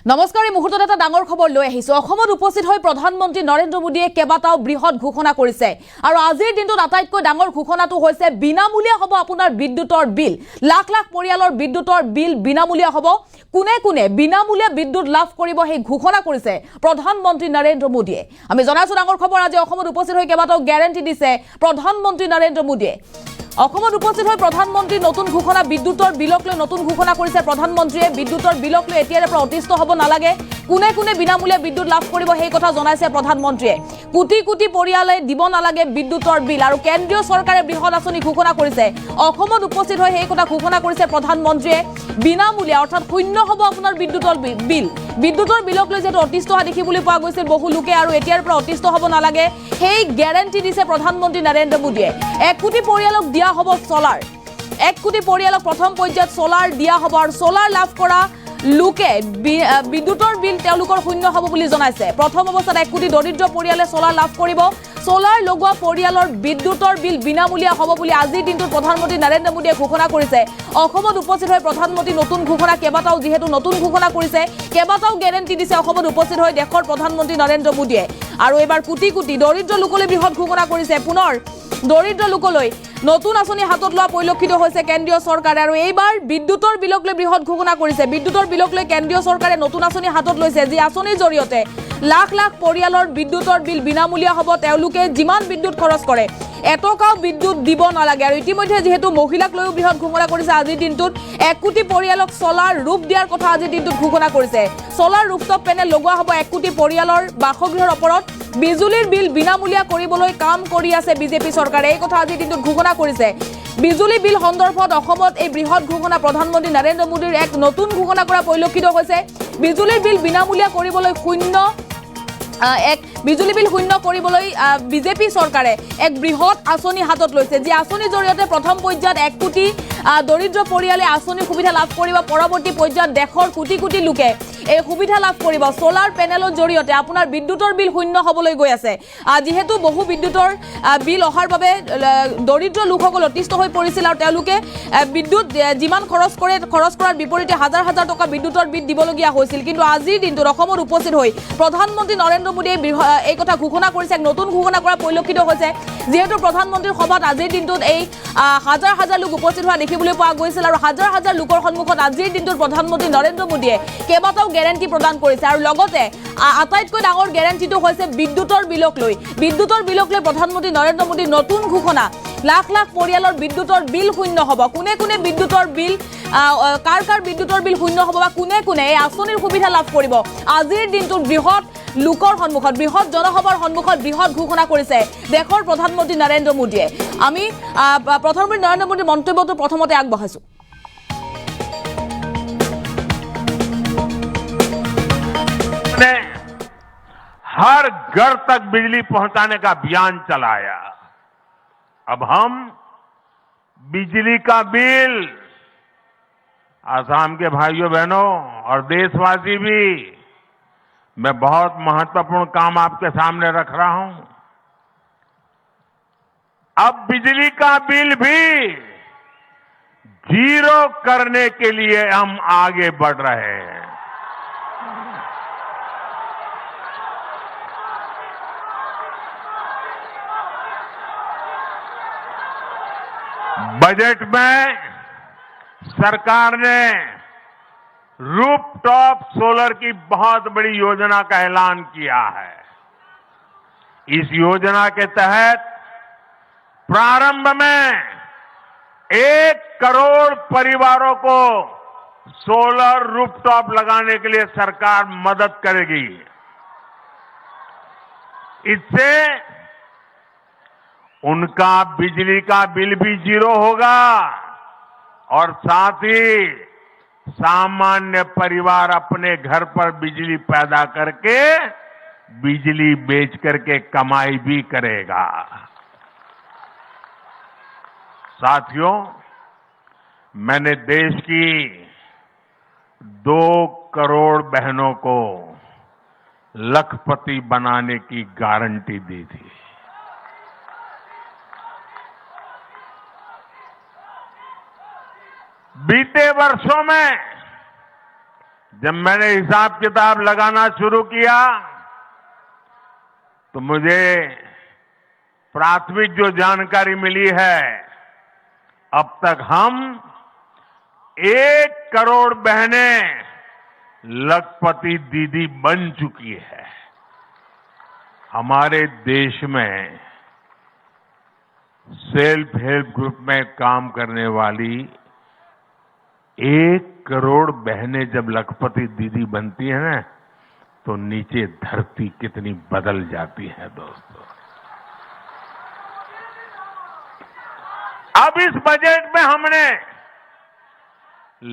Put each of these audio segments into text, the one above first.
নমস্কাৰ এই মুহূৰ্তত এটা ডাঙৰ খবৰ লৈ আহিছো অসমত উপস্থিত হৈ প্ৰধানমন্ত্ৰী নৰেন্দ্ৰ মোদীয়ে কেবাটাও বৃহৎ ঘোষণা কৰিছে আৰু আজিৰ দিনটোত আটাইতকৈ ডাঙৰ ঘোষণাটো হৈছে বিনামূলীয়া হ'ব আপোনাৰ বিদ্যুতৰ বিল লাখ লাখ পৰিয়ালৰ বিদ্যুতৰ বিল বিনামূলীয়া হ'ব কোনে কোনে বিনামূলীয়া বিদ্যুৎ লাভ কৰিব সেই ঘোষণা কৰিছে প্ৰধানমন্ত্ৰী নৰেন্দ্ৰ মোদীয়ে আমি জনাইছো ডাঙৰ খবৰ আজি অসমত উপস্থিত হৈ কেবাটাও গ্যাৰান্টি দিছে প্ৰধানমন্ত্ৰী নৰেন্দ্ৰ মোদীয়ে অসমত উপস্থিত হৈ প্ৰধানমন্ত্ৰী নতুন ঘোষণা বিদ্যুতৰ বিলক লৈ নতুন ঘোষণা কৰিছে প্ৰধানমন্ত্ৰীয়ে বিদ্যুতৰ বিলক লৈ এতিয়াৰে পৰা অতিষ্ঠ হ'ব নালাগে কোনে কোনে বিনামূলীয়া বিদ্যুৎ লাভ কৰিব সেই কথা জনাইছে প্ৰধানমন্ত্ৰীয়ে কোটি কোটি পৰিয়ালে দিব নালাগে বিদ্যুতৰ বিল আৰু কেন্দ্ৰীয় চৰকাৰে বৃহৎ আঁচনি ঘোষণা কৰিছে অসমত উপস্থিত হৈ সেই কথা ঘোষণা কৰিছে প্ৰধানমন্ত্ৰীয়ে বিনামূলীয়া অৰ্থাৎ শূন্য হ'ব আপোনাৰ বিদ্যুতৰ বিল বিদ্যুতৰ বিলক লৈ যেটো অতিষ্ঠ হোৱা দেখিবলৈ পোৱা গৈছিল বহু লোকে আৰু এতিয়াৰ পৰা অতিষ্ঠ হ'ব নালাগে সেই গ্যাৰান্টি দিছে প্ৰধানমন্ত্ৰী নৰেন্দ্ৰ মোদীয়ে 1 কোটি পৰিয়ালক দিয়া হ'ব সোলাৰ 1 কোটি পৰিয়ালক প্ৰথম পৰ্যায়ত সোলাৰ দিয়া হ'ব আৰু সোলাৰ লাভ কৰা লোকে বিদ্যুতৰ বিল তেওঁলোকৰ শূন্য হ'ব বুলি জনাইছে প্ৰথম অৱস্থাত 1 কোটি দৰিদ্ৰ পৰিয়ালে সোলাৰ লাভ কৰিব সোলাৰ লগোৱা পৰিয়ালৰ বিদ্যুতৰ বিল বিনামূলীয়া হ'ব বুলি আজিৰ দিনটোত প্ৰধানমন্ত্ৰী নৰেন্দ্ৰ মোদীয়ে ঘোষণা কৰিছে অসমত উপস্থিত হৈ প্ৰধানমন্ত্ৰী নতুন ঘোষণা কেবাটাও যেহেতু নতুন ঘোষণা কৰিছে কেবাটাও গ্যাৰান্টি দিছে অসমত উপস্থিত হৈ দেশৰ প্ৰধানমন্ত্ৰী নৰেন্দ্ৰ মোদীয়ে আৰু এবাৰ কোটি কোটি দৰিদ্ৰ লোকলৈ বৃহৎ ঘোষণা কৰিছে পুনৰ দৰিদ্ৰ লোকলৈ নতুন আঁচনি হাতত লোৱা পৰিলক্ষিত হৈছে কেন্দ্ৰীয় চৰকাৰে আৰু এইবাৰ বিদ্যুতৰ বিলক লৈ বৃহৎ ঘোষণা কৰিছে বিদ্যুতৰ বিলক লৈ কেন্দ্ৰীয় চৰকাৰে নতুন আঁচনি হাতত লৈছে যি আঁচনিৰ জৰিয়তে লাখ লাখ পৰিয়ালৰ বিদ্যুতৰ বিল বিনামূলীয়া হ'ব তেওঁলোকে যিমান বিদ্যুৎ খৰচ কৰে এটকাও বিদ্যুৎ দিব নালাগে আৰু ইতিমধ্যে যেহেতু মহিলাক লৈও বৃহৎ ঘোষণা কৰিছে আজিৰ দিনটোত 1 কোটি পৰিয়ালক সোলাৰ ৰূপ দিয়াৰ কথা আজিৰ দিনটোত ঘোষণা কৰিছে সোলাৰ ৰূফটপ পেনেল লগোৱা হ'ব 1 কোটি পৰিয়ালৰ বাসগৃহৰ ওপৰত বিজুলীৰ বিল বিনামূলীয়া কৰিবলৈ কাম কৰি আছে বিজেপি চৰকাৰে এই কথা আজিৰ দিনটোত ঘোষণা কৰিছে বিজুলী বিল সন্দৰ্ভত অসমত এই বৃহৎ ঘোষণা প্ৰধানমন্ত্ৰী নৰেন্দ্ৰ মোদীৰ এক নতুন ঘোষণা কৰা পৰিলক্ষিত হৈছে বিজুলীৰ বিল বিনামূলীয়া কৰিবলৈ বিজুলী বিল শূন্য কৰিবলৈ বিজেপি চৰকাৰে এক বৃহৎ আঁচনি হাতত লৈছে যি আঁচনিৰ জৰিয়তে প্ৰথম পৰ্যায়ত 1 কোটি দৰিদ্ৰ পৰিয়ালে আঁচনিৰ সুবিধা লাভ কৰিব পৰৱৰ্তী পৰ্যায়ত দেশৰ কোটি কোটি লোকে এই সুবিধা লাভ কৰিব সোলাৰ পেনেলৰ জৰিয়তে আপোনাৰ বিদ্যুতৰ বিল শূন্য হ'বলৈ গৈ আছে যেহেতু বহু বিদ্যুতৰ বিল অহাৰ বাবে দৰিদ্ৰ লোকসকল অতিষ্ঠ হৈ পৰিছিল আৰু তেওঁলোকে বিদ্যুৎ যিমান খৰচ কৰাৰ বিপৰীতে হাজাৰ হাজাৰ টকা বিদ্যুতৰ বিল দিবলগীয়া হৈছিল কিন্তু আজিৰ দিনটোত অসমত উপস্থিত হৈ প্ৰধানমন্ত্ৰী নৰেন্দ্ৰ মোদীয়ে এই কথা ঘোষণা কৰিছে এক নতুন ঘোষণা কৰা পৰিলক্ষিত হৈছে যেহেতু প্ৰধানমন্ত্ৰীৰ সভাত আজিৰ দিনটোত এই হাজাৰ হাজাৰ লোক উপস্থিত হোৱা দেখিবলৈ পোৱা গৈছিল আৰু হাজাৰ হাজাৰ লোকৰ সন্মুখত আজিৰ দিনটোত প্ৰধানমন্ত্ৰী নৰেন্দ্ৰ মোদীয়ে কেবাটাও গ্যাৰান্টি প্ৰদান কৰিছে আৰু লগতে আটাইতকৈ ডাঙৰ গ্যাৰান্টিটো হৈছে বিদ্যুতৰ বিলক লৈ প্ৰধানমন্ত্ৰী নৰেন্দ্ৰ মোদীৰ নতুন ঘোষণা লাখ লাখ পৰিয়ালৰ বিদ্যুতৰ বিল শূন্য হ'ব কোনে কোনে বিদ্যুতৰ বিল কাৰ বিদ্যুতৰ বিল শূন্য হ'ব বা কোনে কোনে এই আঁচনিৰ সুবিধা লাভ কৰিব আজিৰ দিনটোত বৃহৎ লোকৰ সন্মুখত বৃহৎ জনসভাৰ সন্মুখত বৃহৎ ঘোষণা কৰিছে দেশৰ প্ৰধানমন্ত্ৰী নৰেন্দ্ৰ মোদীয়ে আমি প্ৰধানমন্ত্ৰী নৰেন্দ্ৰ মোদীৰ মন্তব্যটো প্ৰথমতে আগবঢ়াইছো ने हर घर तक बिजली पहुंचाने का अभियान चलाया अब हम बिजली का बिल आसाम के भाइयों बहनों और देशवासी भी मैं बहुत महत्वपूर्ण काम आपके सामने रख रहा हूं अब बिजली का बिल भी जीरो करने के लिए हम आगे बढ़ रहे हैं बजट में सरकार ने रूफटॉप सोलर की बहुत बड़ी योजना का ऐलान किया है इस योजना के तहत प्रारंभ में 1 करोड़ परिवारों को सोलर रूफटॉप लगाने के लिए सरकार मदद करेगी इससे उनका बिजली का बिल भी जीरो होगा और साथ ही सामान्य परिवार अपने घर पर बिजली पैदा करके बिजली बेच करके कमाई भी करेगा साथियों मैंने देश की 2 करोड़ बहनों को लखपति बनाने की गारंटी दी थी बीते वर्षों में जब मैंने हिसाब किताब लगाना शुरू किया तो मुझे प्राथमिक जो जानकारी मिली है, अब तक हम 1 करोड़ बहनें लखपति दीदी बन चुकी है। हमारे देश में सेल्फ हेल्प ग्रुप में काम करने वाली 1 करोड़ बहनें जब लखपति दीदी बनती है ना, तो नीचे धरती कितनी बदल जाती है दोस्तों। अब इस बजट में हमने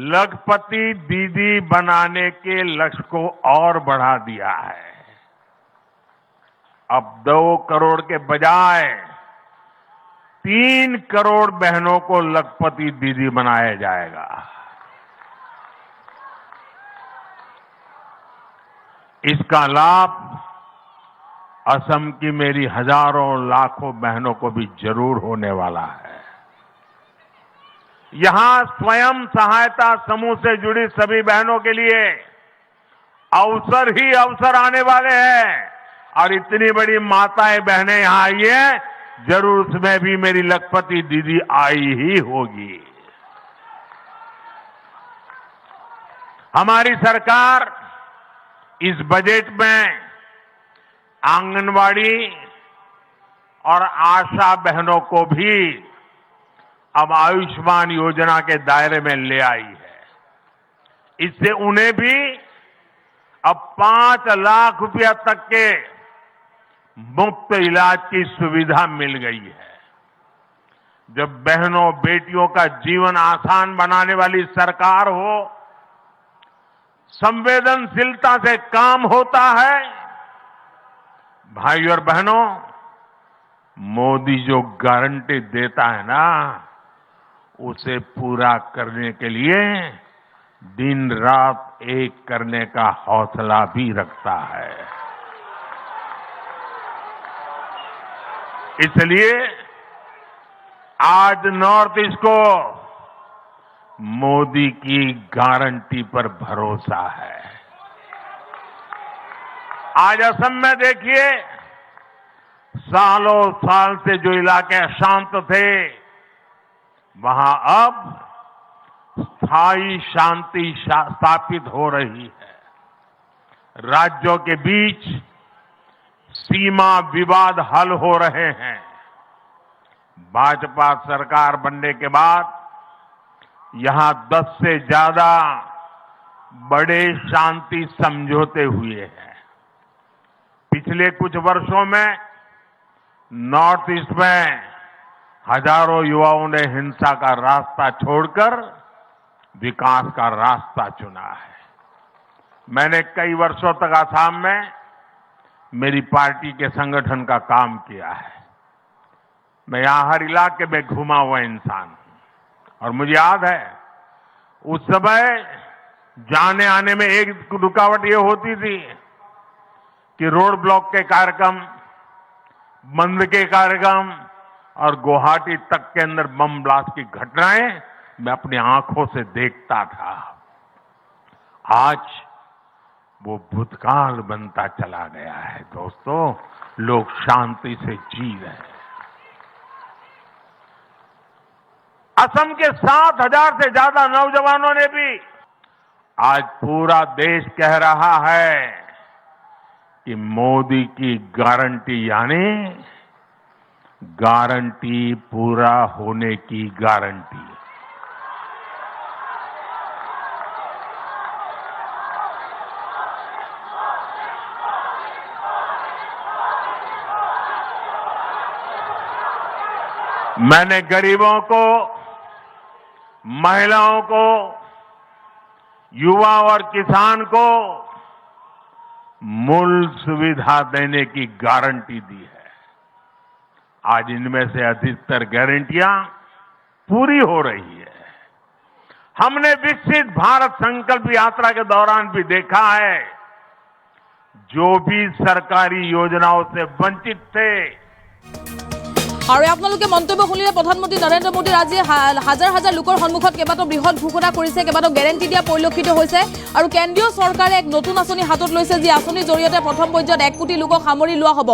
लखपति दीदी बनाने के लक्ष्य को और बढ़ा दिया है। अब 2 करोड़ के बजाय 3 करोड़ बहनों को लखपति दीदी बनाया जाएगा। इसका लाभ असम की मेरी हजारों लाखों बहनों को भी जरूर होने वाला है। यहां स्वयं सहायता समूह से जुड़ी सभी बहनों के लिए अवसर ही अवसर आने वाले हैं, और इतनी बड़ी माताएं बहनें यहां आई है, जरूर उसमें भी मेरी लखपति दीदी आई ही होगी। हमारी सरकार इस बजट में आंगनवाड़ी और आशा बहनों को भी अब आयुष्मान योजना के दायरे में ले आई है। इससे उन्हें भी अब 5 लाख रुपया तक के मुफ्त इलाज की सुविधा मिल गई है। जब बहनों बेटियों का जीवन आसान बनाने वाली सरकार हो, संवेदनशीलता से काम होता है, भाई और बहनों, मोदी जो गारंटी देता है ना, उसे पूरा करने के लिए दिन रात एक करने का हौसला भी रखता है। इसलिए आज नॉर्थ ईस्ट को मोदी की गारंटी पर भरोसा है। आज असम में देखिए, सालों साल से जो इलाके अशांत थे, वहां अब स्थायी शांति स्थापित हो रही है। राज्यों के बीच सीमा विवाद हल हो रहे हैं। भाजपा सरकार बनने के बाद यहां 10 से ज्यादा बड़े शांति समझौते हुए हैं। पिछले कुछ वर्षों में नॉर्थ ईस्ट में हजारों युवाओं ने हिंसा का रास्ता छोड़कर विकास का रास्ता चुना है। मैंने कई वर्षों तक असम में मेरी पार्टी के संगठन का काम किया है। मैं यहां हर इलाके में घुमा हुआ इंसान हूं, और मुझे याद है उस समय जाने आने में एक रुकावट ये होती थी कि रोड ब्लॉक के कार्यक्रम, बंद के कार्यक्रम और गुवाहाटी तक के अंदर बम ब्लास्ट की घटनाएं मैं अपनी आंखों से देखता था। आज वो भूतकाल बनता चला गया है दोस्तों। लोग शांति से जी रहे हैं। असम के 7,000 से ज्यादा नौजवानों ने भी, आज पूरा देश कह रहा है कि मोदी की गारंटी यानी गारंटी पूरा होने की गारंटी। मैंने गरीबों को, महिलाओं को, युवा और किसान को मूल सुविधा देने की गारंटी दी है। आज इनमें से अधिकतर गारंटियां पूरी हो रही है। हमने विकसित भारत संकल्प यात्रा के दौरान भी देखा है, जो भी सरकारी योजनाओं से वंचित थे, আৰু আপোনালোকে মন্তব্য শুনিলে প্ৰধানমন্ত্ৰী নৰেন্দ্ৰ মোদীৰ আজি হাজাৰ হাজাৰ লোকৰ সন্মুখত কেইবাটাও বৃহৎ ঘোষণা কৰিছে, কেইবাটাও গেৰেণ্টি দিয়া পৰিলক্ষিত হৈছে। আৰু কেন্দ্ৰীয় চৰকাৰে এক নতুন আঁচনি হাতত লৈছে, যি আঁচনিৰ জৰিয়তে প্ৰথম পৰ্যায়ত 1 কোটি লোকক সামৰি লোৱা হ'ব।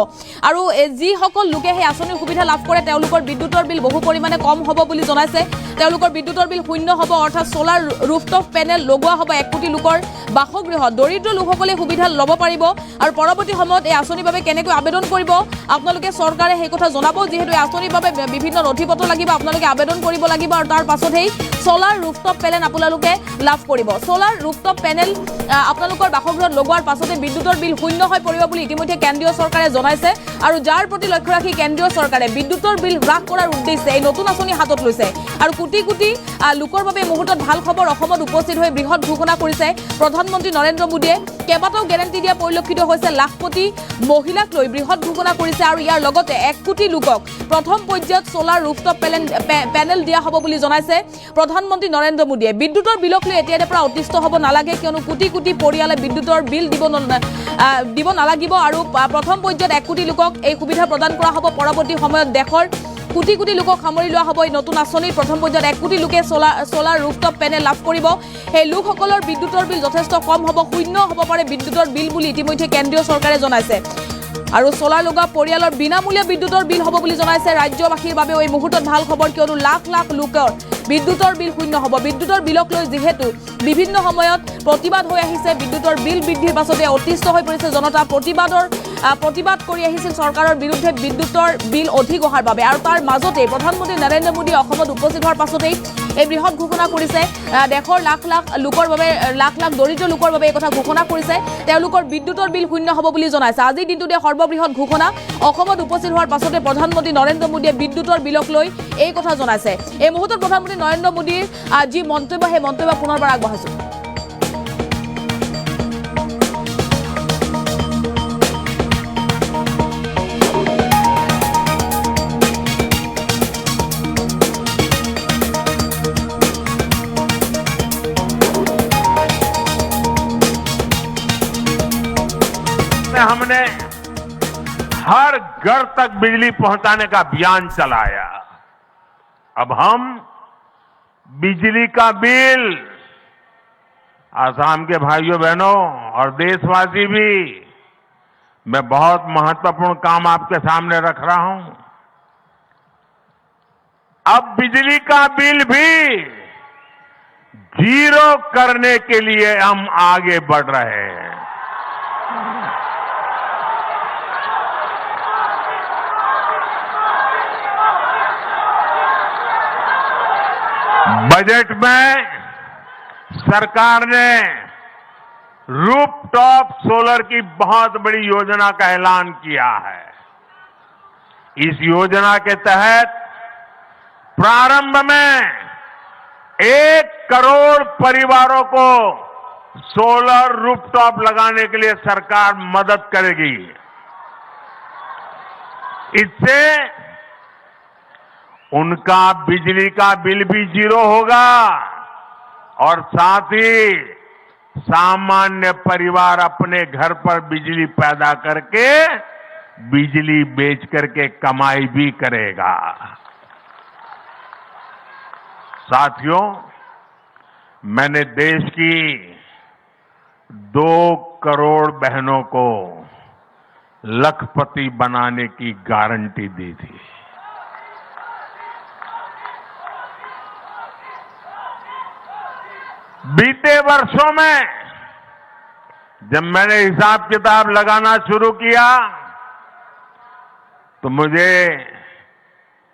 আৰু যিসকল লোকে সেই আঁচনিৰ সুবিধা লাভ কৰে তেওঁলোকৰ বিদ্যুতৰ বিল বহু পৰিমাণে কম হ'ব বুলি জনাইছে। তেওঁলোকৰ বিদ্যুতৰ বিল শূন্য হ'ব, অৰ্থাৎ সোলাৰ ৰুফটপ পেনেল লগোৱা হ'ব 1 কোটি লোকৰ বাসগৃহত। দৰিদ্ৰ লোকসকলে সুবিধা ল'ব পাৰিব। আৰু পৰৱৰ্তী সময়ত এই আঁচনিৰ বাবে কেনেকৈ আবেদন কৰিব আপোনালোকে চৰকাৰে সেই কথা জনাব। যিহেতু আঁচনিৰ বাবে বিভিন্ন নথিপত্ৰ লাগিব, আপোনালোকে আবেদন কৰিব লাগিব আৰু তাৰ পাছত সেই সোলাৰ ৰুফটপ পেনেল আপোনালোকে লাভ কৰিব। সোলাৰ ৰুফটপ পেনেল আপোনালোকৰ বাসগৃহত লগোৱাৰ পাছতে বিদ্যুতৰ বিল শূন্য হৈ পৰিব বুলি ইতিমধ্যে কেন্দ্ৰীয় চৰকাৰে জনাইছে। আৰু যাৰ প্ৰতি লক্ষ্য ৰাখি কেন্দ্ৰীয় চৰকাৰে বিদ্যুতৰ বিল হ্ৰাস কৰাৰ উদ্দেশ্যে এই নতুন আঁচনি হাতত লৈছে। আৰু কোটি কোটি লোকৰ বাবে মুহূৰ্তত ভাল খবৰ, অসমত উপস্থিত হৈ বৃহৎ ঘোষণা কৰিছে প্ৰধানমন্ত্ৰী নৰেন্দ্ৰ মোদীয়ে। কেইবাটাও গেৰেণ্টি দিয়া পৰিলক্ষিত হৈছে, লাখপতি মহিলাক লৈ বৃহৎ ঘোষণা কৰিছে। আৰু ইয়াৰ লগতে 1 কোটি লোকক প্ৰথম পৰ্যায়ত সোলাৰ ৰুফটপ পেনেল দিয়া হ'ব বুলি জনাইছে প্ৰধানমন্ত্ৰী নৰেন্দ্ৰ মোদীয়ে। বিদ্যুতৰ বিলক লৈ এতিয়াৰে পৰা অতিষ্ঠ হ'ব নালাগে, কিয়নো কোটি কোটি পৰিয়ালে বিদ্যুতৰ বিল দিব নালাগিব। আৰু প্ৰথম পৰ্যায়ত 1 কোটি লোকক এই সুবিধা প্ৰদান কৰা হ'ব। পৰৱৰ্তী সময়ত দেশৰ কোটি কোটি লোকক সামৰি লোৱা হ'ব এই নতুন আঁচনিৰ। প্ৰথম পৰ্যায়ত 1 কোটি লোকে সোলাৰ ৰুফটপ পেনেল লাভ কৰিব। সেই লোকসকলৰ বিদ্যুতৰ বিল যথেষ্ট কম হ'ব, শূন্য হ'ব পাৰে বিদ্যুতৰ বিল বুলি ইতিমধ্যে কেন্দ্ৰীয় চৰকাৰে জনাইছে। আৰু সোলাৰ লগোৱা পৰিয়ালৰ বিনামূলীয়া বিদ্যুতৰ বিল হ'ব বুলি জনাইছে। ৰাজ্যবাসীৰ বাবেও এই মুহূৰ্তত ভাল খবৰ, কিয়নো লাখ লাখ লোকৰ বিদ্যুতৰ বিল শূন্য হ'ব। বিদ্যুতৰ বিলক লৈ যিহেতু বিভিন্ন সময়ত প্ৰতিবাদ হৈ আহিছে, বিদ্যুতৰ বিল বৃদ্ধিৰ পাছতে অতিষ্ঠ হৈ পৰিছে জনতা। প্ৰতিবাদ কৰি আহিছিল চৰকাৰৰ বিৰুদ্ধে বিদ্যুতৰ বিল অধিক অহাৰ বাবে। আৰু তাৰ মাজতে প্ৰধানমন্ত্ৰী নৰেন্দ্ৰ মোদী অসমত উপস্থিত হোৱাৰ পাছতেই এই বৃহৎ ঘোষণা কৰিছে। দেশৰ লাখ লাখ লোকৰ বাবে, লাখ লাখ দৰিদ্ৰ লোকৰ বাবে এই কথা ঘোষণা কৰিছে। তেওঁলোকৰ বিদ্যুতৰ বিল শূন্য হ'ব বুলি জনাইছে। আজিৰ দিনটোতে সৰ্ববৃহৎ ঘোষণা। অসমত উপস্থিত হোৱাৰ পাছতে প্ৰধানমন্ত্ৰী নৰেন্দ্ৰ মোদীয়ে বিদ্যুতৰ বিলক লৈ এই কথা জনাইছে। এই মুহূৰ্তত প্ৰধানমন্ত্ৰী নৰেন্দ্ৰ মোদীৰ যি মন্তব্য, সেই মন্তব্য পুনৰবাৰ আগবঢ়াইছোঁ। हमने हर घर तक बिजली पहुंचाने का अभियान चलाया। अब हम बिजली का बिल, आसाम के भाइयों बहनों और देशवासी भी, मैं बहुत महत्वपूर्ण काम आपके सामने रख रहा हूं। अब बिजली का बिल भी 0 करने के लिए हम आगे बढ़ रहे हैं। बजट में सरकार ने रूफटॉप सोलर की बहुत बड़ी योजना का ऐलान किया है। इस योजना के तहत प्रारंभ में 1 करोड़ परिवारों को सोलर रूफटॉप लगाने के लिए सरकार मदद करेगी। इससे उनका बिजली का बिल भी 0 होगा और साथ ही सामान्य परिवार अपने घर पर बिजली पैदा करके बिजली बेच करके कमाई भी करेगा। साथियों, मैंने देश की 2 करोड़ बहनों को लखपति बनाने की गारंटी दी थी। बीते वर्षों में जब मैंने हिसाब किताब लगाना शुरू किया तो मुझे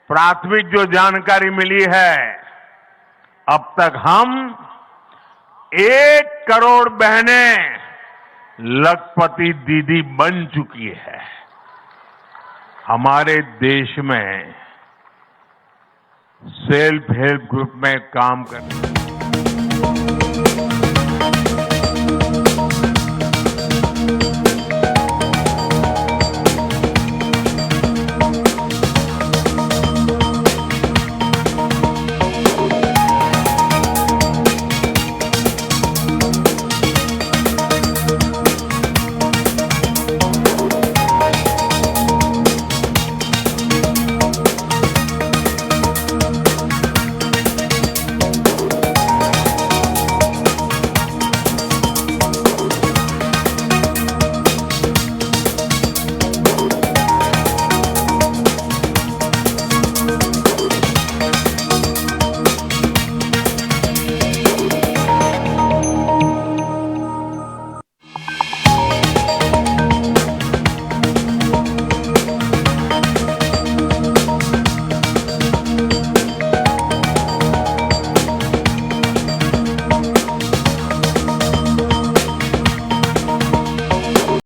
प्राथमिक जो जानकारी मिली है, अब तक हम 1 करोड़ बहनें लखपति दीदी बन चुकी है। हमारे देश में सेल्फ हेल्प ग्रुप में काम करने